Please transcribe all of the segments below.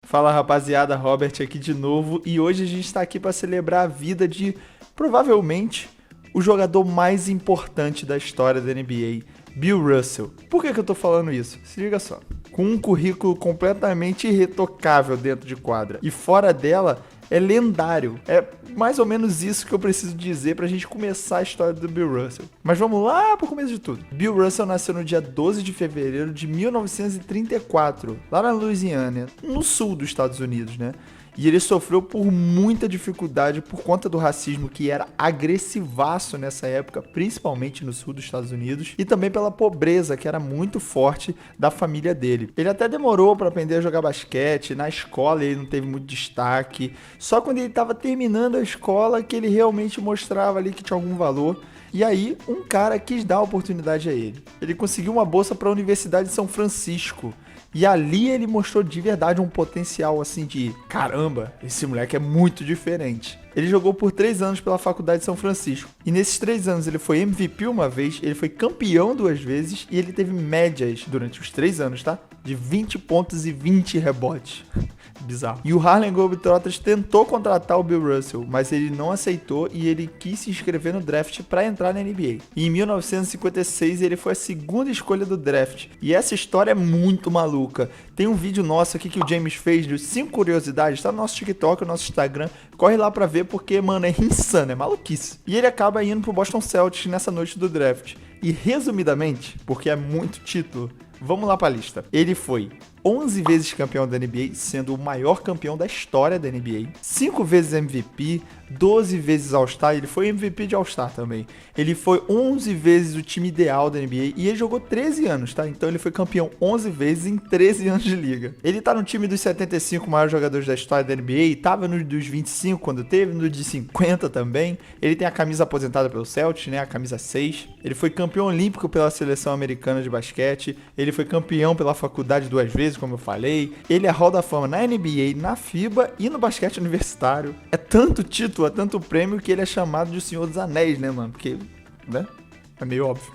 Fala rapaziada, Robert aqui de novo e hoje a gente está aqui para celebrar a vida de, provavelmente, o jogador mais importante da história da NBA, Bill Russell. Por que eu tô falando isso? Se liga só. Com um currículo completamente irretocável dentro de quadra e fora dela, é lendário. É mais ou menos isso que eu preciso dizer pra gente começar a história do Bill Russell. Mas vamos lá pro começo de tudo. Bill Russell nasceu no dia 12 de fevereiro de 1934, lá na Louisiana, no sul dos Estados Unidos, né? E ele sofreu por muita dificuldade por conta do racismo que era agressivaço nessa época, principalmente no sul dos Estados Unidos, e também pela pobreza que era muito forte da família dele. Ele até demorou para aprender a jogar basquete, na escola ele não teve muito destaque, só quando ele estava terminando a escola que ele realmente mostrava ali que tinha algum valor. E aí, um cara quis dar a oportunidade a ele. Ele conseguiu uma bolsa para a Universidade de São Francisco. E ali ele mostrou de verdade um potencial assim de caramba, esse moleque é muito diferente. Ele jogou por 3 anos pela Faculdade de São Francisco. E nesses 3 anos ele foi MVP uma vez, ele foi campeão 2 vezes e ele teve médias durante os 3 anos, tá? De 20 pontos e 20 rebotes. Bizarro. E o Harlem Globetrotters tentou contratar o Bill Russell, mas ele não aceitou e ele quis se inscrever no draft para entrar na NBA. E em 1956 ele foi a segunda escolha do draft. E essa história é muito maluca. Tem um vídeo nosso aqui que o James fez de 5 curiosidades, tá no nosso TikTok, no nosso Instagram. Corre lá pra ver porque, mano, é insano, é maluquice. E ele acaba indo pro Boston Celtics nessa noite do draft. E resumidamente, porque é muito título, vamos lá pra lista. Ele foi 11 vezes campeão da NBA, sendo o maior campeão da história da NBA. 5 vezes MVP, 12 vezes All-Star, ele foi MVP de All-Star também. Ele foi 11 vezes o time ideal da NBA e ele jogou 13 anos, tá? Então ele foi campeão 11 vezes em 13 anos de liga. Ele tá no time dos 75 maiores jogadores da história da NBA, tava no dos 25 quando teve, no de 50 também. Ele tem a camisa aposentada pelo Celtics, né? A camisa 6. Ele foi campeão olímpico pela seleção americana de basquete. Ele foi campeão pela faculdade 2 vezes, como eu falei. Ele é Hall da Fama na NBA, na FIBA e no basquete universitário. É tanto título, é tanto prêmio que ele é chamado de o Senhor dos Anéis, né, mano? Porque, né? É meio óbvio.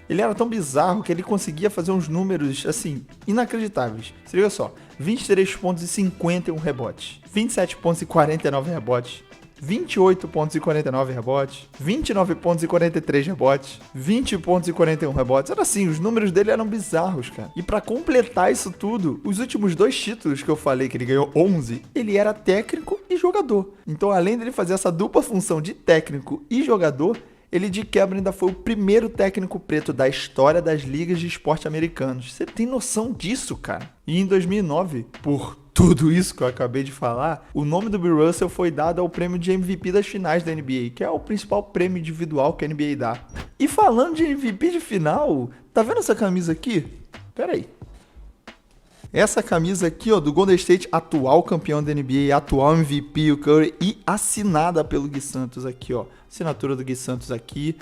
Ele era tão bizarro que ele conseguia fazer uns números, assim, inacreditáveis. Se liga só, 23 pontos e 51 rebotes, 27 pontos e 49 rebotes, 28 pontos e 49 rebotes, 29 pontos e 43 rebotes, 20 pontos e 41 rebotes. Era assim, os números dele eram bizarros, cara. E pra completar isso tudo, os últimos 2 títulos que eu falei que ele ganhou 11, ele era técnico e jogador. Então, além dele fazer essa dupla função de técnico e jogador, ele de quebra ainda foi o primeiro técnico preto da história das ligas de esporte americanos. Você tem noção disso, cara? E em 2009, por tudo isso que eu acabei de falar, o nome do Bill Russell foi dado ao prêmio de MVP das finais da NBA, que é o principal prêmio individual que a NBA dá. E falando de MVP de final, tá vendo essa camisa aqui? Pera aí. Essa camisa aqui, ó, do Golden State, atual campeão da NBA, atual MVP, o Curry, e assinada pelo Gui Santos aqui, ó. Assinatura do Gui Santos aqui.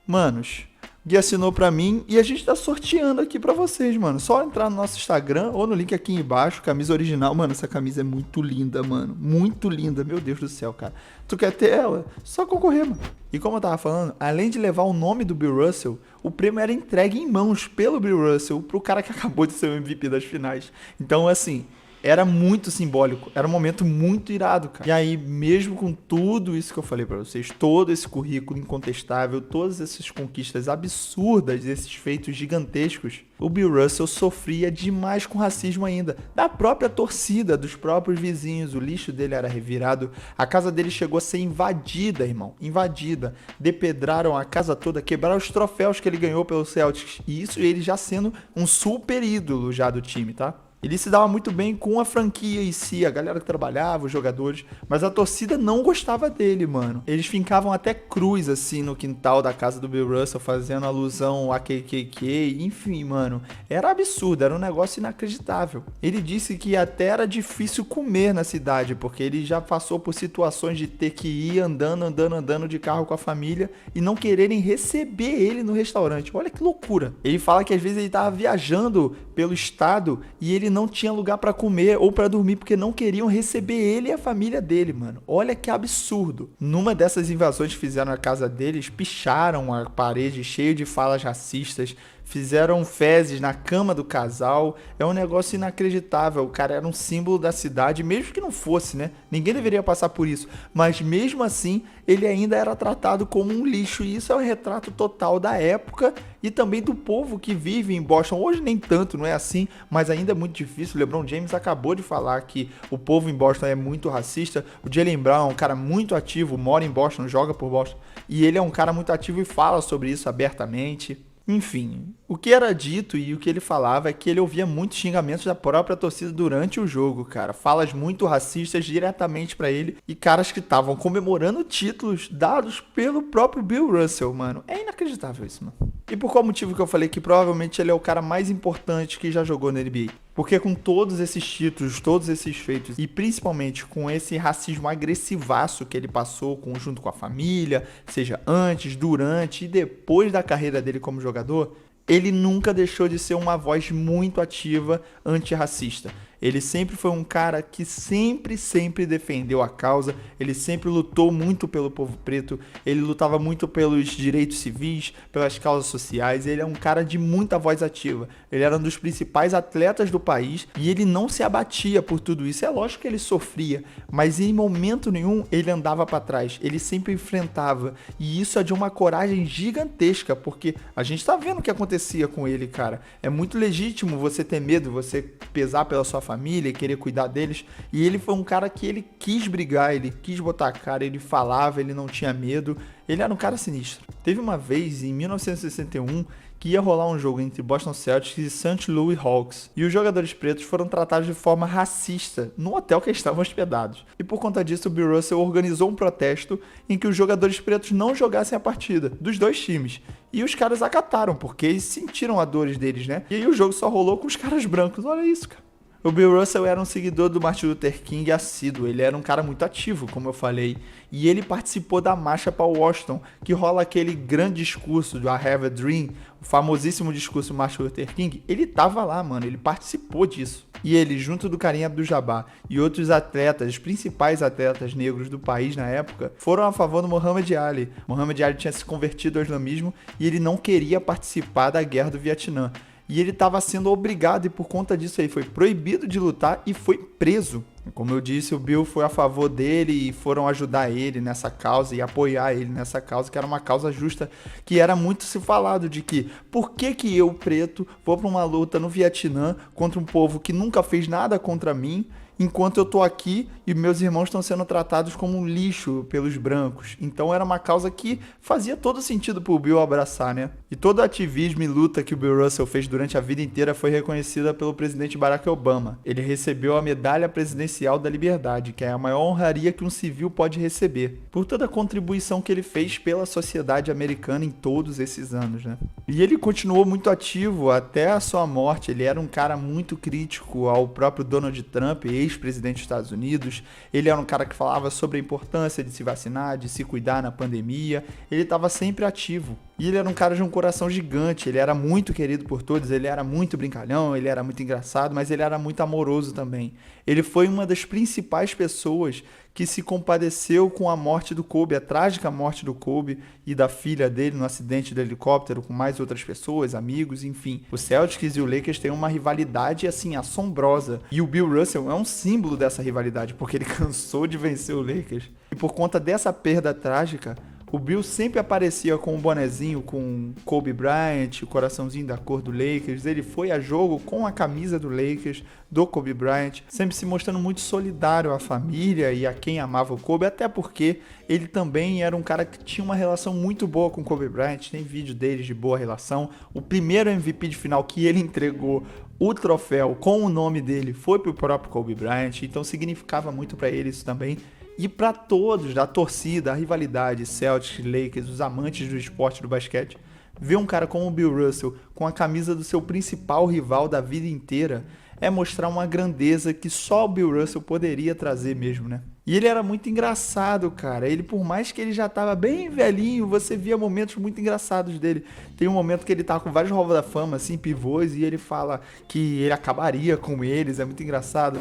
Manos, Gui assinou pra mim e a gente tá sorteando aqui pra vocês, mano. Só entrar no nosso Instagram ou no link aqui embaixo, camisa original. Mano, essa camisa é muito linda, mano. Muito linda, meu Deus do céu, cara. Tu quer ter ela? Só concorrer, mano. E como eu tava falando, além de levar o nome do Bill Russell, o prêmio era entregue em mãos pelo Bill Russell pro cara que acabou de ser o MVP das finais. Então, assim, era muito simbólico, era um momento muito irado, cara. E aí, mesmo com tudo isso que eu falei pra vocês, todo esse currículo incontestável, todas essas conquistas absurdas, esses feitos gigantescos, o Bill Russell sofria demais com racismo ainda, da própria torcida, dos próprios vizinhos. O lixo dele era revirado, a casa dele chegou a ser invadida, irmão, invadida. Depedraram a casa toda, quebraram os troféus que ele ganhou pelo Celtics, e isso ele já sendo um super ídolo já do time, tá? Ele se dava muito bem com a franquia em si, a galera que trabalhava, os jogadores, mas a torcida não gostava dele, mano. Eles fincavam até cruz, assim, no quintal da casa do Bill Russell, fazendo alusão a KKK, enfim, mano. Era absurdo, era um negócio inacreditável. Ele disse que até era difícil comer na cidade, porque ele já passou por situações de ter que ir andando de carro com a família e não quererem receber ele no restaurante. Olha que loucura. Ele fala que às vezes ele tava viajando pelo estado e ele não tinha lugar pra comer ou pra dormir porque não queriam receber ele e a família dele, mano. Olha que absurdo. Numa dessas invasões que fizeram na casa deles, picharam a parede cheia de falas racistas, fizeram fezes na cama do casal. É um negócio inacreditável. O cara era um símbolo da cidade, mesmo que não fosse, né? Ninguém deveria passar por isso. Mas mesmo assim, ele ainda era tratado como um lixo. E isso é um retrato total da época e também do povo que vive em Boston. Hoje nem tanto, não é assim, mas ainda é muito difícil. O LeBron James acabou de falar que o povo em Boston é muito racista. O Jaylen Brown é um cara muito ativo, mora em Boston, joga por Boston. E ele é um cara muito ativo e fala sobre isso abertamente. Enfim, o que era dito e o que ele falava é que ele ouvia muitos xingamentos da própria torcida durante o jogo, cara. Falas muito racistas diretamente pra ele e caras que estavam comemorando títulos dados pelo próprio Bill Russell, mano. É inacreditável isso, mano. E por qual motivo que eu falei que provavelmente ele é o cara mais importante que já jogou na NBA? Porque com todos esses títulos, todos esses feitos, e principalmente com esse racismo agressivaço que ele passou junto com a família, seja antes, durante e depois da carreira dele como jogador, ele nunca deixou de ser uma voz muito ativa antirracista. Ele sempre foi um cara que sempre defendeu a causa, ele sempre lutou muito pelo povo preto, ele lutava muito pelos direitos civis, pelas causas sociais, ele é um cara de muita voz ativa. Ele era um dos principais atletas do país e ele não se abatia por tudo isso. É lógico que ele sofria, mas em momento nenhum ele andava para trás, ele sempre enfrentava. E isso é de uma coragem gigantesca, porque a gente tá vendo o que acontecia com ele, cara. É muito legítimo você ter medo, você pesar pela sua família e querer cuidar deles, e ele foi um cara que ele quis brigar, ele quis botar a cara, ele falava, ele não tinha medo, ele era um cara sinistro. Teve uma vez, em 1961, que ia rolar um jogo entre Boston Celtics e St. Louis Hawks, e os jogadores pretos foram tratados de forma racista no hotel que estavam hospedados. E por conta disso, o Bill Russell organizou um protesto em que os jogadores pretos não jogassem a partida, dos dois times. E os caras acataram, porque eles sentiram as dores deles, né? E aí o jogo só rolou com os caras brancos, olha isso, cara. O Bill Russell era um seguidor do Martin Luther King assíduo, ele era um cara muito ativo, como eu falei, e ele participou da marcha para Washington, que rola aquele grande discurso do I Have a Dream, o famosíssimo discurso do Martin Luther King. Ele tava lá, mano, ele participou disso. E ele, junto do Kareem Abdul-Jabbar e outros atletas, os principais atletas negros do país na época, foram a favor do Muhammad Ali. Muhammad Ali tinha se convertido ao islamismo e ele não queria participar da guerra do Vietnã. E ele estava sendo obrigado, e por conta disso aí foi proibido de lutar e foi preso. Como eu disse, o Bill foi a favor dele e foram ajudar ele nessa causa e apoiar ele nessa causa, que era uma causa justa, que era muito se falado de que por que eu, preto, vou para uma luta no Vietnã contra um povo que nunca fez nada contra mim, enquanto eu tô aqui e meus irmãos estão sendo tratados como um lixo pelos brancos. Então era uma causa que fazia todo sentido pro Bill abraçar, né? E todo o ativismo e luta que o Bill Russell fez durante a vida inteira foi reconhecida pelo presidente Barack Obama. Ele recebeu a Medalha Presidencial da Liberdade, que é a maior honraria que um civil pode receber, por toda a contribuição que ele fez pela sociedade americana em todos esses anos, né? E ele continuou muito ativo até a sua morte. Ele era um cara muito crítico ao próprio Donald Trump, ex-presidente dos Estados Unidos. Ele era um cara que falava sobre a importância de se vacinar, de se cuidar na pandemia. Ele estava sempre ativo. E ele era um cara de um coração gigante, ele era muito querido por todos, ele era muito brincalhão, ele era muito engraçado, mas ele era muito amoroso também. Ele foi uma das principais pessoas que se compadeceu com a morte do Kobe, a trágica morte do Kobe e da filha dele no acidente do helicóptero, com mais outras pessoas, amigos, enfim. O Celtics e o Lakers têm uma rivalidade, assim, assombrosa. E o Bill Russell é um símbolo dessa rivalidade, porque ele cansou de vencer o Lakers. E por conta dessa perda trágica, o Bill sempre aparecia com um bonezinho com Kobe Bryant, o coraçãozinho da cor do Lakers. Ele foi a jogo com a camisa do Lakers, do Kobe Bryant, sempre se mostrando muito solidário à família e a quem amava o Kobe, até porque ele também era um cara que tinha uma relação muito boa com o Kobe Bryant. Tem vídeo deles de boa relação. O primeiro MVP de final que ele entregou o troféu com o nome dele foi pro próprio Kobe Bryant, então significava muito para ele isso também. E para todos da torcida, a rivalidade, Celtics, Lakers, os amantes do esporte do basquete, ver um cara como o Bill Russell com a camisa do seu principal rival da vida inteira é mostrar uma grandeza que só o Bill Russell poderia trazer mesmo, né? E ele era muito engraçado, cara. Ele, por mais que ele já tava bem velhinho, você via momentos muito engraçados dele. Tem um momento que ele tá com vários Hall da Fama, assim, pivôs, e ele fala que ele acabaria com eles. É muito engraçado.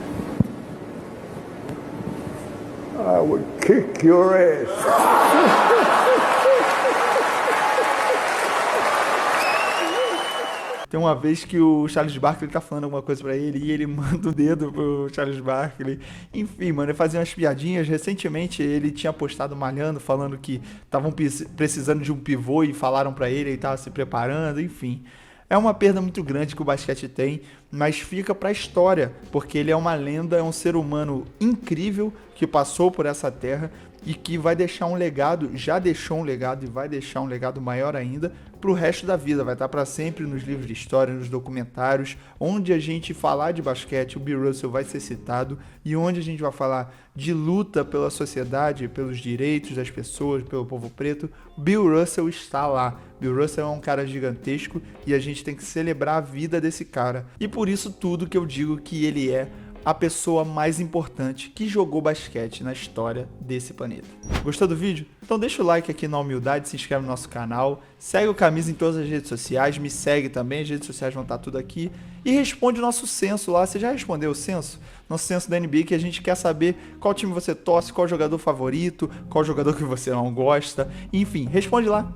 I would kick your ass. Tem uma vez que o Charles Barkley tá falando alguma coisa pra ele e ele manda o dedo pro Charles Barkley. Enfim, mano, ele fazia umas piadinhas. Recentemente ele tinha postado malhando, falando que estavam precisando de um pivô e falaram pra ele, ele tava se preparando, enfim. É uma perda muito grande que o basquete tem, mas fica pra história, porque ele é uma lenda, é um ser humano incrível que passou por essa terra e que vai deixar um legado, já deixou um legado e vai deixar um legado maior ainda pro resto da vida, vai estar para sempre nos livros de história, nos documentários, onde a gente falar de basquete, o Bill Russell vai ser citado, e onde a gente vai falar de luta pela sociedade, pelos direitos das pessoas, pelo povo preto, Bill Russell está lá. Bill Russell é um cara gigantesco e a gente tem que celebrar a vida desse cara. E por isso tudo que eu digo que ele é a pessoa mais importante que jogou basquete na história desse planeta. Gostou do vídeo? Então deixa o like aqui na humildade, se inscreve no nosso canal, segue o Camisa em todas as redes sociais, me segue também, as redes sociais vão estar tudo aqui, e responde o nosso censo lá. Você já respondeu o censo? Nosso censo da NBA, que a gente quer saber qual time você torce, qual jogador favorito, qual jogador que você não gosta, enfim, responde lá.